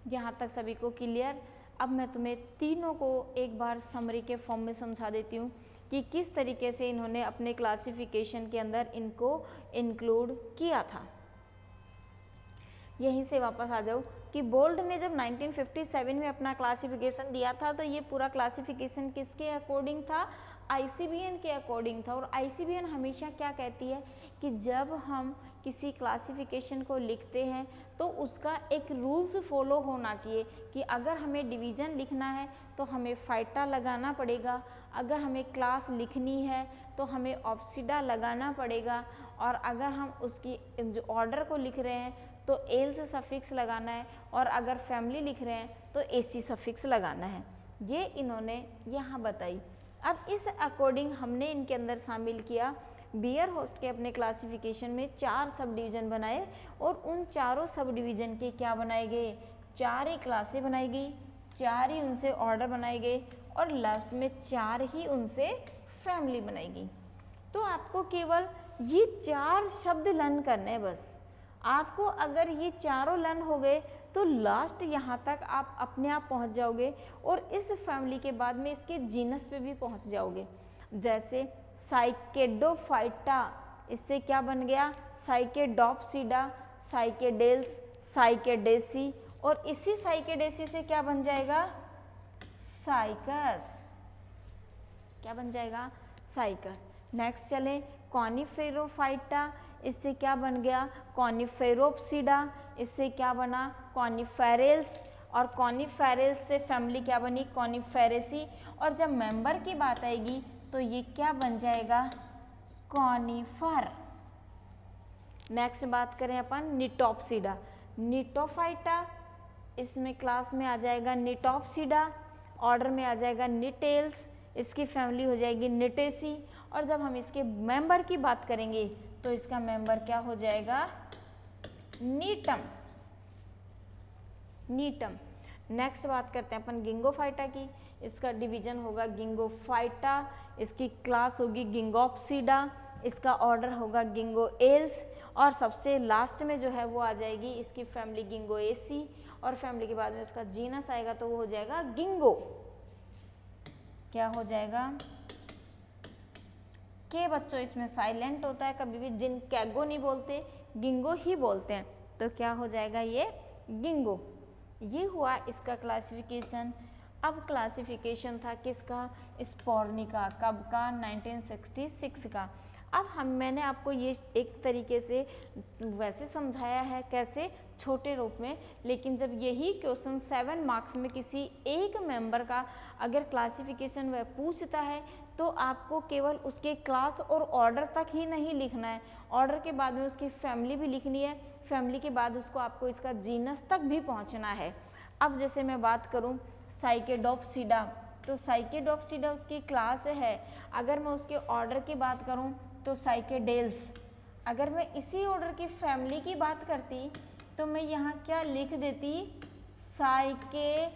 यहाँ तक सभी को क्लियर। अब मैं तुम्हें तीनों को एक बार समरी के फॉर्म में समझा देती हूँ कि किस तरीके से इन्होंने अपने क्लासिफिकेशन के अंदर इनको इंक्लूड किया था। यहीं से वापस आ जाओ कि बोल्ट ने जब 1957 में अपना क्लासिफिकेशन दिया था तो ये पूरा क्लासिफिकेशन किसके अकॉर्डिंग था, आईसीबीएन के अकॉर्डिंग था। और आईसीबीएन हमेशा क्या कहती है कि जब हम किसी क्लासिफिकेशन को लिखते हैं तो उसका एक रूल्स फॉलो होना चाहिए कि अगर हमें डिवीज़न लिखना है तो हमें फाइटा लगाना पड़ेगा, अगर हमें क्लास लिखनी है तो हमें ऑप्सिडा लगाना पड़ेगा, और अगर हम उसकी जो ऑर्डर को लिख रहे हैं तो एल से सफिक्स लगाना है, और अगर फैमिली लिख रहे हैं तो एसी सफिक्स लगाना है। ये इन्होंने यहाँ बताई। अब इस अकॉर्डिंग हमने इनके अंदर शामिल किया। बियर होस्ट के अपने क्लासिफिकेशन में 4 सब डिवीज़न बनाए और उन चारों सब डिवीज़न के क्या बनाए गए, 4 ही क्लासें बनाई गई, 4 ही उनसे ऑर्डर बनाए गए और लास्ट में 4 ही उनसे फैमिली बनाई गई। तो आपको केवल ये 4 शब्द लर्न करने हैं बस। आपको अगर ये चारों लर्न हो गए तो लास्ट यहाँ तक आप अपने आप पहुँच जाओगे और इस फैमिली के बाद में इसके जीनस पे भी पहुँच जाओगे। जैसे साइकेडोफाइटा, इससे क्या बन गया, साइकेडोप्सिडा, साइकेडेल्स, साइकेडेसी, और इसी साइकेडेसी से क्या बन जाएगा, साइकस। क्या बन जाएगा, साइकस। नेक्स्ट चलें कॉनिफेरोफाइटा, इससे क्या बन गया, कॉनिफेरोप्सिडा, इससे क्या बना, कॉनिफेरेल्स, और कॉनिफेरेल्स से फैमिली क्या बनी, कॉनिफेरेसी, और जब मेंबर की बात आएगी तो ये क्या बन जाएगा, कॉनिफर। नेक्स्ट बात करें अपन निटोप्सिडा, निटोफाइटा, इसमें क्लास में आ जाएगा निटोप्सिडा, ऑर्डर में आ जाएगा निटेल्स, इसकी फैमिली हो जाएगी निटेसी, और जब हम इसके मेंबर की बात करेंगे तो इसका मेंबर क्या हो जाएगा, नीटम, नीटम। नेक्स्ट बात करते हैं अपन गिंगोफाइटा की, इसका डिवीजन होगा गिंगोफाइटा, इसकी क्लास होगी गिंगोप्सिडा, इसका ऑर्डर होगा गिंगोएल्स, और सबसे लास्ट में जो है वो आ जाएगी इसकी फैमिली गिंगोएसी, और फैमिली के बाद में उसका जीनस आएगा तो वो हो जाएगा गिंगो। क्या हो जाएगा, के बच्चों इसमें साइलेंट होता है, कभी भी जिन कैगो नहीं बोलते, गिंगो ही बोलते हैं, तो क्या हो जाएगा ये गिंगो। ये हुआ इसका क्लासिफिकेशन। अब क्लासिफिकेशन था किसका, स्पोर्नी का, कब का, 1966 का। अब मैंने आपको ये एक तरीके से वैसे समझाया है, कैसे, छोटे रूप में, लेकिन जब यही क्वेश्चन 7 मार्क्स में किसी एक मेंबर का अगर क्लासिफिकेशन वह पूछता है तो आपको केवल उसके क्लास और ऑर्डर तक ही नहीं लिखना है, ऑर्डर के बाद में उसकी फैमिली भी लिखनी है, फैमिली के बाद उसको आपको इसका जीनस तक भी पहुंचना है। अब जैसे मैं बात करूं साइकेडोप्सिडा, तो साइकेडोप्सिडा उसकी क्लास है। अगर मैं उसके ऑर्डर की बात करूं तो साइकेडेल्स। अगर मैं इसी ऑर्डर की फैमिली की बात करती तो मैं यहाँ क्या लिख देती, साइकेडेसी।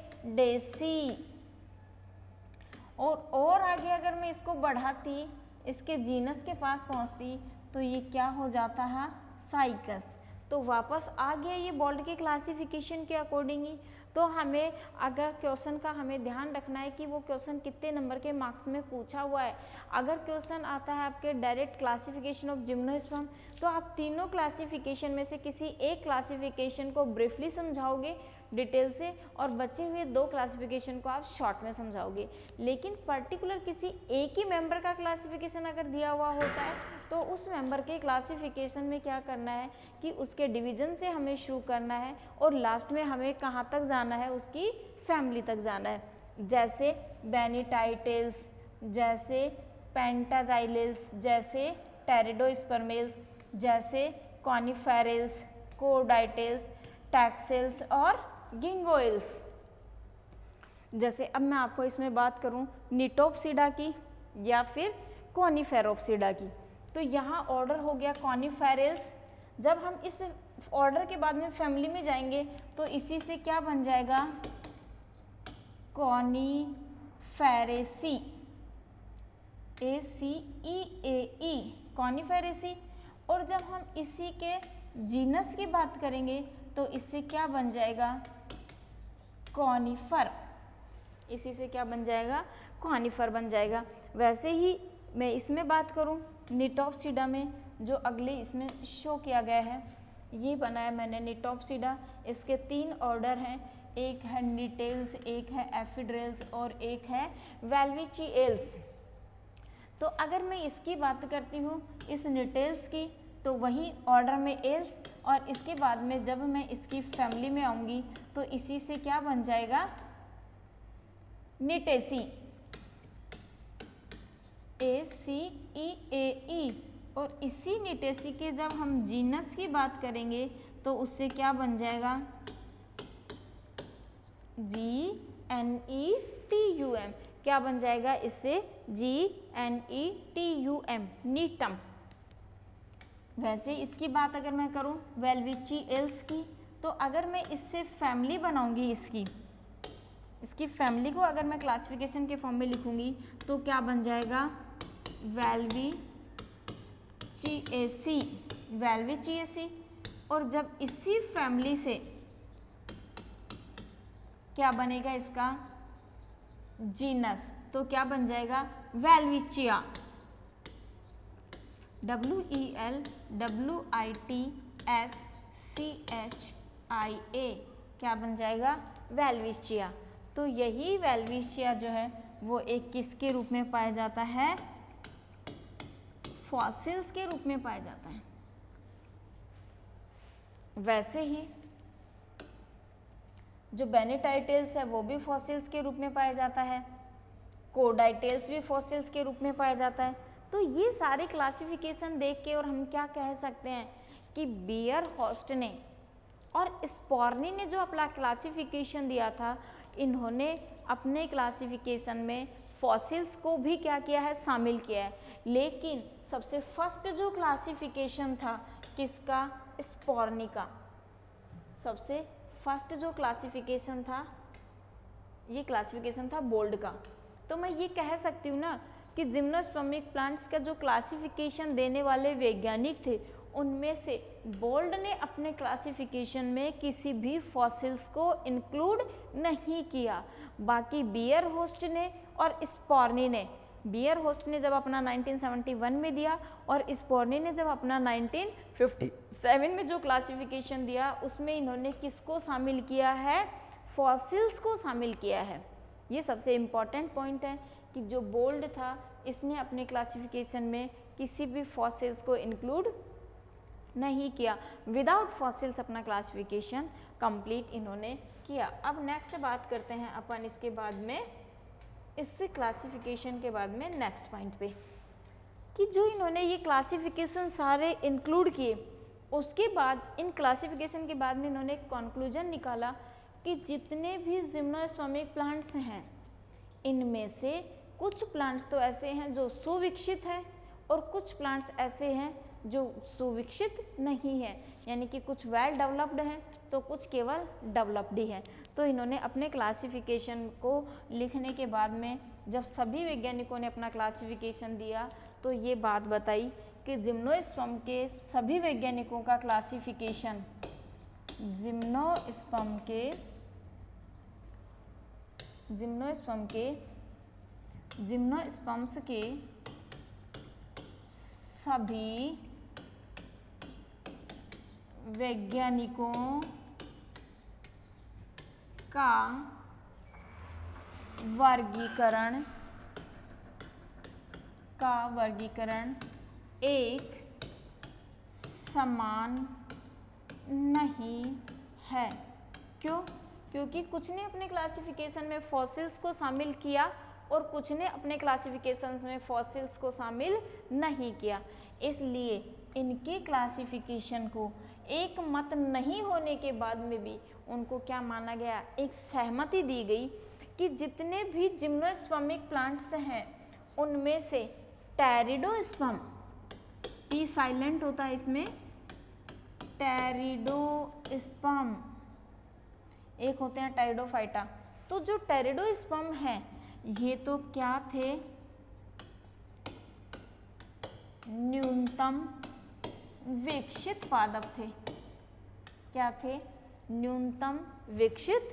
और आगे अगर मैं इसको बढ़ाती, इसके जीनस के पास पहुँचती तो ये क्या हो जाता है, साइकस। तो वापस आ गया ये बोल्ट के क्लासिफिकेशन के अकॉर्डिंग ही। तो हमें अगर क्वेश्चन का हमें ध्यान रखना है कि वो क्वेश्चन कितने नंबर के मार्क्स में पूछा हुआ है। अगर क्वेश्चन आता है आपके डायरेक्ट क्लासिफिकेशन ऑफ जिम्नोस्पर्म तो आप तीनों क्लासिफिकेशन में से किसी एक क्लासिफिकेशन को ब्रीफली समझाओगे डिटेल से, और बचे हुए 2 क्लासिफिकेशन को आप शॉर्ट में समझाओगे। लेकिन पर्टिकुलर किसी एक ही मेंबर का क्लासिफिकेशन अगर दिया हुआ होता है तो उस मेंबर के क्लासिफिकेशन में क्या करना है कि उसके डिवीजन से हमें शुरू करना है और लास्ट में हमें कहाँ तक जाना है, उसकी फैमिली तक जाना है। जैसे बेनिटाइटेल्स, जैसे पेंटाजाइलेल्स, जैसे टेरिडोस्पर्मेल्स, जैसे कॉनिफेरेल्स, कोडाइटेल्स, टैक्सेल्स और गिंगोइल्स। जैसे अब मैं आपको इसमें बात करूं निटोप्सिडा की या फिर कॉनिफेरोप्सिडा की, तो यहाँ ऑर्डर हो गया कॉनिफेरेल्स। जब हम इस ऑर्डर के बाद में फैमिली में जाएंगे तो इसी से क्या बन जाएगा, कॉनिफेरेसी, ACEAE, कॉनिफेरेसी। और जब हम इसी के जीनस की बात करेंगे तो इससे क्या बन जाएगा, कॉनिफर। इसी से क्या बन जाएगा, कॉनिफर बन जाएगा। वैसे ही मैं इसमें बात करूं निटॉप्सिडा में, जो अगले इसमें शो किया गया है, ये बनाया मैंने निटॉप्सिडा। इसके 3 ऑर्डर हैं, एक है निटेल्स, एक है एफिड्रेल्स और एक है वेल्विचिएल्स। तो अगर मैं इसकी बात करती हूँ इस निटेल्स की, तो वही ऑर्डर में एल्स, और इसके बाद में जब मैं इसकी फैमिली में आऊँगी तो इसी से क्या बन जाएगा, निटेसी, ACEAE। और इसी निटेसी के जब हम जीनस की बात करेंगे तो उससे क्या बन जाएगा, GNETUM। क्या बन जाएगा इससे, GNETUM, नीटम। वैसे इसकी बात अगर मैं करूं वेल्विचिएल्स की, तो अगर मैं इससे फैमिली बनाऊंगी, इसकी फैमिली को अगर मैं क्लासिफिकेशन के फॉर्म में लिखूंगी तो क्या बन जाएगा, वेल्विचिएसी। और जब इसी फैमिली से क्या बनेगा इसका जीनस, तो क्या बन जाएगा, वेल्विचिया, WELWITSCHIA। क्या बन जाएगा, वेल्विचिया। तो यही वेल्विचिया जो है वो एक किसके रूप में पाया जाता है, फॉसिल्स के रूप में पाया जाता है। वैसे ही जो बेनेटाइटेल्स है वो भी फॉसिल्स के रूप में पाया जाता है, कोडाइटेल्स भी फॉसिल्स के रूप में पाया जाता है। तो ये सारे क्लासिफिकेशन देख के और हम क्या कह सकते हैं कि बियर हॉस्ट ने और स्पॉर्नी ने जो अपना क्लासिफिकेशन दिया था, इन्होंने अपने क्लासिफिकेशन में फॉसिल्स को भी क्या किया है, शामिल किया है। लेकिन सबसे फर्स्ट जो क्लासिफिकेशन था किसका, स्पॉर्नी का। सबसे फर्स्ट जो क्लासिफिकेशन था, ये क्लासिफिकेशन था बोल्ड का। तो मैं ये कह सकती हूँ ना कि जिम्नोस्पर्मिक प्लांट्स का जो क्लासिफिकेशन देने वाले वैज्ञानिक थे, उनमें से बोल्ड ने अपने क्लासिफिकेशन में किसी भी फॉसिल्स को इंक्लूड नहीं किया। बाकी बियर होस्ट ने और स्पॉर्नी ने, बियर होस्ट ने जब अपना 1971 में दिया और स्पॉर्नी ने जब अपना 1957 में जो क्लासिफिकेशन दिया, उसमें इन्होंने किसको शामिल किया है, फॉसिल्स को शामिल किया है। ये सबसे इम्पॉर्टेंट पॉइंट है कि जो बोल्ड था इसने अपने क्लासिफिकेशन में किसी भी फॉसिल्स को इंक्लूड नहीं किया। विदाउट फॉसिल्स अपना क्लासिफिकेशन कंप्लीट इन्होंने किया। अब नेक्स्ट बात करते हैं अपन इसके बाद में, इससे क्लासिफिकेशन के बाद में नेक्स्ट पॉइंट पे, कि जो इन्होंने ये क्लासिफिकेशन सारे इंक्लूड किए, उसके बाद इन क्लासिफिकेशन के बाद में इन्होंने एक कंक्लूजन निकाला कि जितने भी जिम्नोस्पर्मिक प्लांट्स हैं, इनमें से कुछ प्लांट्स तो ऐसे हैं जो सुविकसित हैं और कुछ प्लांट्स ऐसे हैं जो सुविकसित नहीं है, यानी कि कुछ वेल डेवलप्ड हैं तो कुछ केवल डेवलप्ड ही है। तो इन्होंने अपने क्लासिफिकेशन को लिखने के बाद में जब सभी वैज्ञानिकों ने अपना क्लासिफिकेशन दिया तो ये बात बताई कि जिम्नोस्पर्म के सभी वैज्ञानिकों का क्लासिफिकेशन, जिम्नोस्पर्म्स के सभी वैज्ञानिकों का वर्गीकरण एक समान नहीं है। क्यों? क्योंकि कुछ ने अपने क्लासिफिकेशन में फॉसिल्स को शामिल किया और कुछ ने अपने क्लासिफिकेशन में फॉसिल्स को शामिल नहीं किया। इसलिए इनके क्लासिफिकेशन को एक मत नहीं होने के बाद में भी उनको क्या माना गया, एक सहमति दी गई कि जितने भी जिम्नोस्पर्मिक प्लांट्स हैं उनमें से टेरिडोस्पर्म, पी साइलेंट होता है इसमें, टेरिडोस्पर्म, एक होते हैं टेरिडोफाइटा, तो तो जो टेरिडोस्पर्म है ये तो क्या थे, न्यूनतम विकसित पादप थे। क्या थे, न्यूनतम विकसित।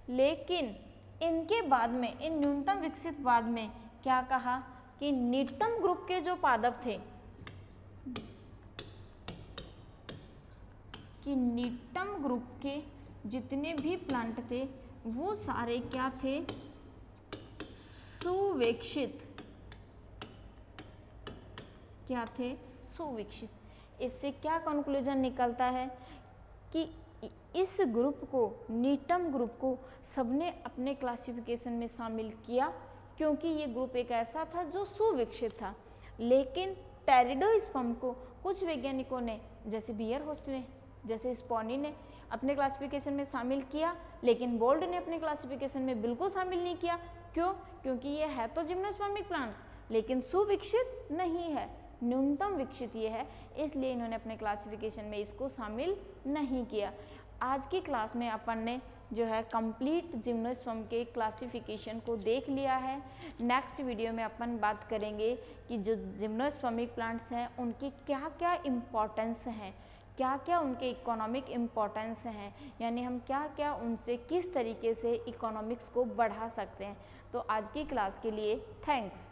लेकिन इनके बाद में, इन न्यूनतम विकसित बाद में क्या कहा कि निम्नतम ग्रुप के जो पादप थे, कि निम्नतम ग्रुप के जितने भी प्लांट थे वो सारे क्या थे, सुविकसित। क्या थे, सुविकसित। इससे क्या कंक्लूजन निकलता है कि इस ग्रुप को, निम्नतम ग्रुप को सबने अपने क्लासिफिकेशन में शामिल किया क्योंकि ये ग्रुप एक ऐसा था जो सुविकसित था। लेकिन टेरिडोस्पर्म को कुछ वैज्ञानिकों ने, जैसे बियरहोस्ट ने, जैसे स्पॉनी ने अपने क्लासिफिकेशन में शामिल किया, लेकिन बोल्ड ने अपने क्लासिफिकेशन में बिल्कुल शामिल नहीं किया। क्यों? क्योंकि ये है तो जिम्नोस्पर्मिक प्लांट्स लेकिन सुविकसित नहीं है, न्यूनतम विकसित ये है, इसलिए इन्होंने अपने क्लासिफिकेशन में इसको शामिल नहीं किया। आज की क्लास में अपन ने जो है कंप्लीट जिम्नोस्पर्म के क्लासिफिकेशन को देख लिया है। नेक्स्ट वीडियो में अपन बात करेंगे कि जो जिम्नोस्पर्मिक प्लांट्स हैं उनकी क्या क्या इम्पोर्टेंस हैं, क्या क्या उनके इकोनॉमिक इम्पोर्टेंस हैं, यानी हम क्या क्या उनसे किस तरीके से इकोनॉमिक्स को बढ़ा सकते हैं। तो आज की क्लास के लिए थैंक्स।